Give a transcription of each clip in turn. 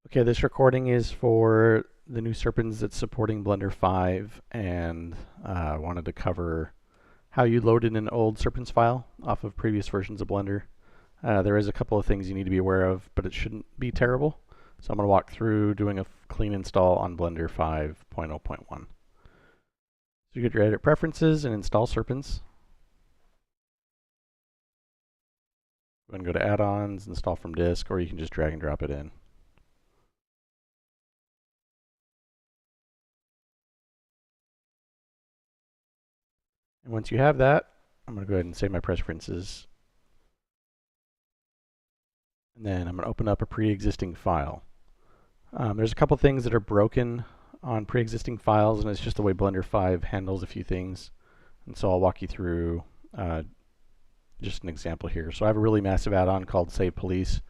Okay, this recording is for the new Serpens that's supporting Blender 5, and I wanted to cover how you loaded an old Serpens file off of previous versions of Blender. There is a couple of things you need to be aware of, but it shouldn't be terrible. So I'm going to walk through doing a clean install on Blender 5.0.1. So you get your edit preferences and install Serpens. Go ahead and go to add-ons, install from disk, or you can just drag and drop it in. And once you have that, I'm going to go ahead and save my preferences. And then I'm going to open up a pre-existing file. There's a couple things that are broken on pre-existing files, and it's just the way Blender 5 handles a few things. And so I'll walk you through just an example here. So I have a really massive add-on called Save Police.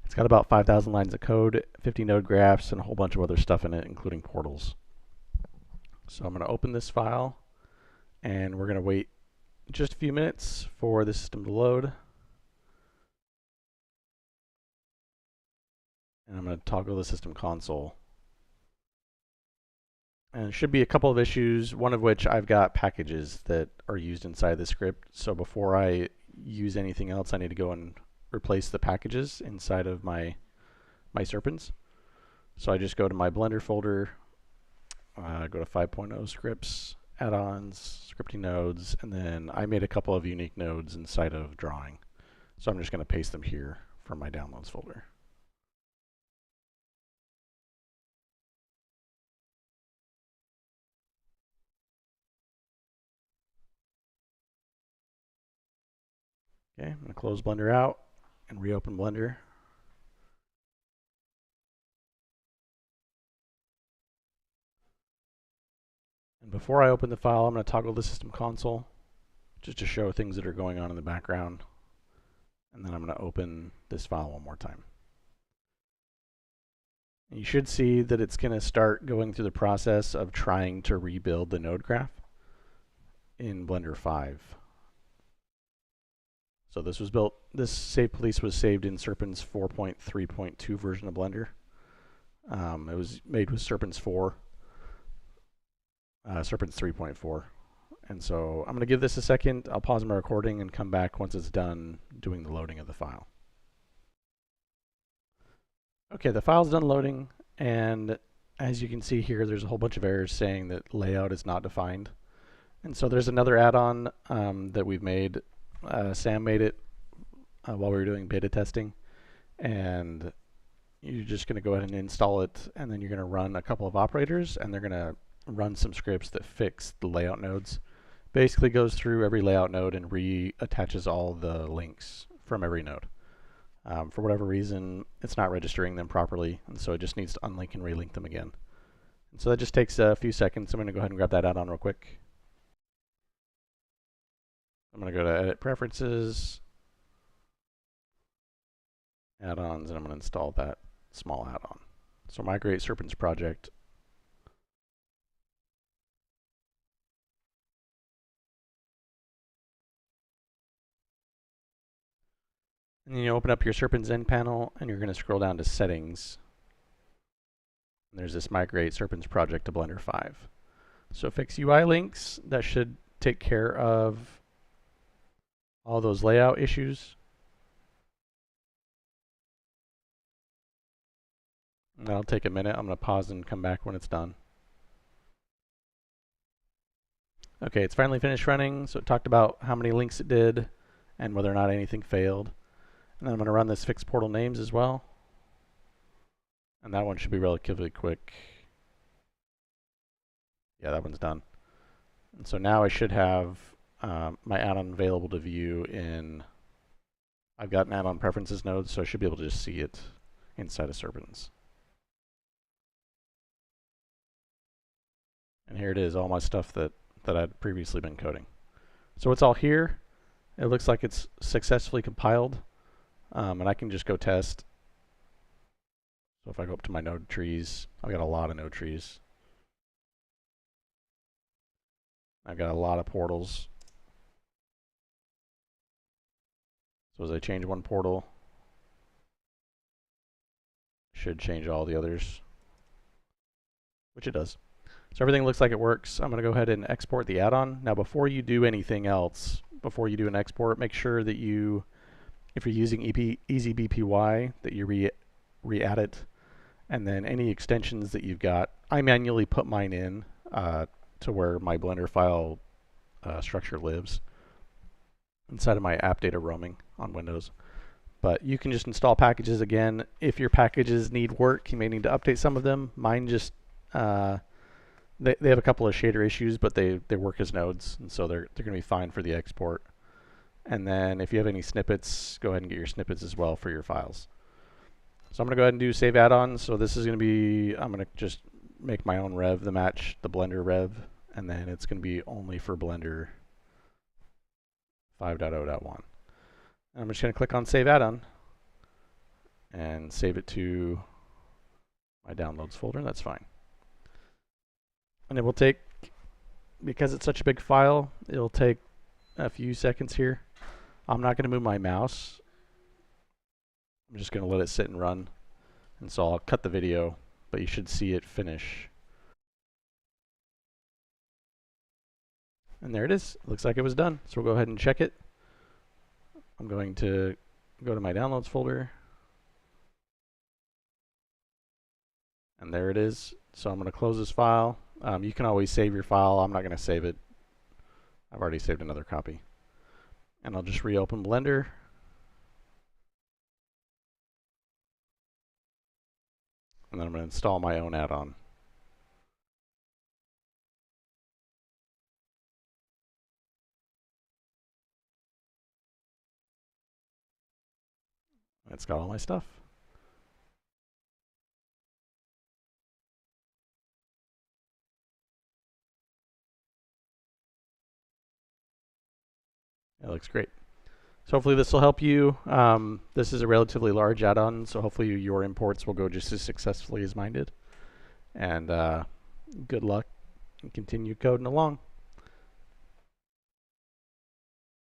It's got about 5,000 lines of code, 50 node graphs, and a whole bunch of other stuff in it, including portals. So I'm going to open this file, and we're going to wait just a few minutes for the system to load. And I'm going to toggle the system console. And there should be a couple of issues, one of which I've got packages that are used inside the script. So before I use anything else, I need to go and replace the packages inside of my Serpens. So I just go to my Blender folder, go to 5.0 scripts, add-ons, scripting nodes, and then I made a couple of unique nodes inside of drawing. So I'm just going to paste them here from my downloads folder. Okay, I'm going to close Blender out and reopen Blender. And before I open the file, I'm going to toggle the system console just to show things that are going on in the background. And then I'm going to open this file one more time. And you should see that it's going to start going through the process of trying to rebuild the node graph in Blender 5. So this Save Police was saved in Serpens 4.3.2 version of Blender. It was made with Serpens 4, Serpens 3.4. And so I'm going to give this a second. I'll pause my recording and come back once it's done doing the loading of the file. Okay, the file's done loading, and as you can see here, there's a whole bunch of errors saying that layout is not defined. And so there's another add-on that we've made. Sam made it while we were doing beta testing, and you're just going to go ahead and install it, and then you're going to run a couple of operators, and they're going to run some scripts that fix the layout nodes. Basically goes through every layout node and reattaches all the links from every node. For whatever reason, it's not registering them properly, and so it just needs to unlink and relink them again. And so that just takes a few seconds. I'm going to go ahead and grab that add-on real quick. I'm going to go to Edit Preferences, Add-ons, and I'm going to install that small add-on. So Migrate Serpens project. And then you open up your Serpens end panel, and you're going to scroll down to Settings. And there's this Migrate Serpens project to Blender 5. So fix UI links. That should take care of all those layout issues. And that'll take a minute. I'm going to pause and come back when it's done. Okay, it's finally finished running. So it talked about how many links it did and whether or not anything failed. And then I'm going to run this fix portal names as well. And that one should be relatively quick. Yeah, that one's done. And so now I should have my add-on available to view in... I've got an add-on preferences node, so I should be able to just see it inside of Serpens. And here it is, all my stuff that I'd previously been coding. So it's all here. It looks like it's successfully compiled. And I can just go test. So if I go up to my node trees, I've got a lot of node trees. I've got a lot of portals. So as I change one portal, should change all the others, which it does. So everything looks like it works. I'm going to go ahead and export the add-on. Now before you do anything else, before you do an export, make sure that you, if you're using EasyBPY, that you re-add it. And then any extensions that you've got, I manually put mine in to where my Blender file structure lives inside of my app data roaming on Windows. But you can just install packages again. If your packages need work, you may need to update some of them. Mine just, they have a couple of shader issues, but they work as nodes, and so they're going to be fine for the export. And then if you have any snippets, go ahead and get your snippets as well for your files. So I'm going to go ahead and do save add-ons. So this is going to be, I'm going to just make my own rev to match the Blender rev, and then it's going to be only for Blender 5.0.1. I'm just going to click on Save Add-on and save it to my Downloads folder, and that's fine. And it will take, because it's such a big file, it'll take a few seconds here. I'm not going to move my mouse. I'm just going to let it sit and run. And so I'll cut the video, but you should see it finish. And there it is. Looks like it was done. So we'll go ahead and check it. I'm going to go to my downloads folder. And there it is. So I'm going to close this file. You can always save your file. I'm not going to save it. I've already saved another copy. And I'll just reopen Blender. And then I'm going to install my own add-on. It's got all my stuff. It looks great. So hopefully this will help you. This is a relatively large add-on, so hopefully your imports will go just as successfully as mine did. And good luck and continue coding along.